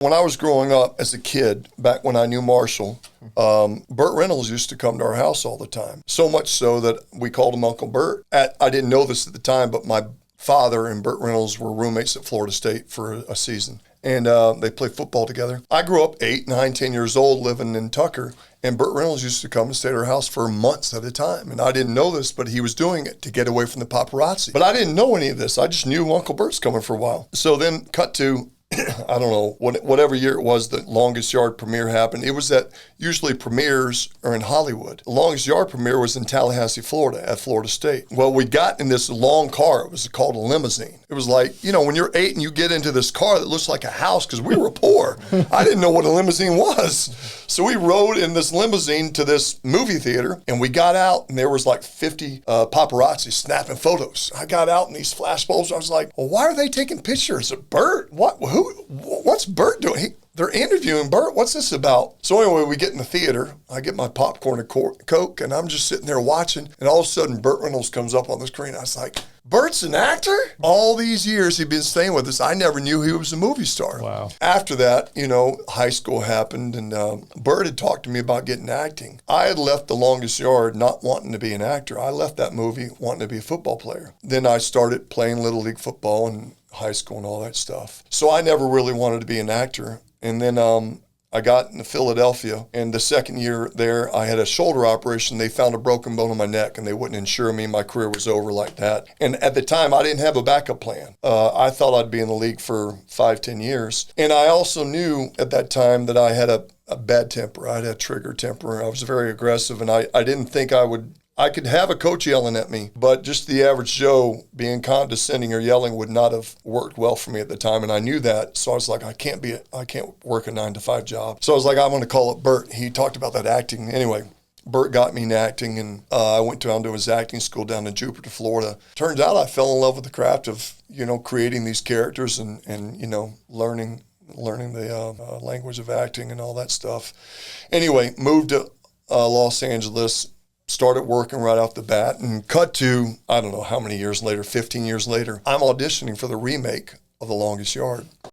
When I was growing up as a kid, back when I knew Marshall, Burt Reynolds used to come to our house all the time. So much so that we called him Uncle Burt. I didn't know this at the time, but my father and Burt Reynolds were roommates at Florida State for a season. And they played football together. I grew up 8, 9, 10 years old living in Tucker, and Burt Reynolds used to come and stay at our house for months at a time. And I didn't know this, but he was doing it to get away from the paparazzi. But I didn't know any of this. I just knew Uncle Burt's coming for a while. So then cut to I don't know, whatever year it was the Longest Yard premiere happened. It was at, usually premieres are in Hollywood. The Longest Yard premiere was in Tallahassee, Florida, at Florida State. Well, we got in this long car. It was called a limousine. It was like, you know, when you're 8 and you get into this car that looks like a house, because we were poor. I didn't know what a limousine was. So we rode in this limousine to this movie theater, and we got out, and there was like 50 paparazzi snapping photos. I got out in these flash bulbs. I was like, well, why are they taking pictures of Burt? What's Burt doing? They're interviewing Burt. What's this about? So anyway, we get in the theater. I get my popcorn and Coke, and I'm just sitting there watching. And all of a sudden, Burt Reynolds comes up on the screen. I was like, Burt's an actor? All these years he'd been staying with us, I never knew he was a movie star. Wow. After that, you know, high school happened, and Burt had talked to me about getting acting. I had left The Longest Yard not wanting to be an actor. I left that movie wanting to be a football player. Then I started playing Little League football in high school and all that stuff. So I never really wanted to be an actor. And then I got into Philadelphia, and the second year there, I had a shoulder operation. They found a broken bone in my neck, and they wouldn't insure me. My career was over like that. And at the time, I didn't have a backup plan. I thought I'd be in the league for 5, 10 years. And I also knew at that time that I had a bad temper. I had a trigger temper. I was very aggressive, and I didn't think I could have a coach yelling at me, but just the average Joe being condescending or yelling would not have worked well for me at the time, and I knew that. So I was like, I can't work a 9-to-5 job. So I was like, I'm going to call up Burt. He talked about that acting. Anyway, Burt got me in acting, and I went down to his acting school down in Jupiter, Florida. Turns out I fell in love with the craft of, you know, creating these characters and you know, learning the language of acting and all that stuff. Anyway, moved to Los Angeles. Started working right off the bat, and cut to, I don't know how many years later, 15 years later, I'm auditioning for the remake of The Longest Yard.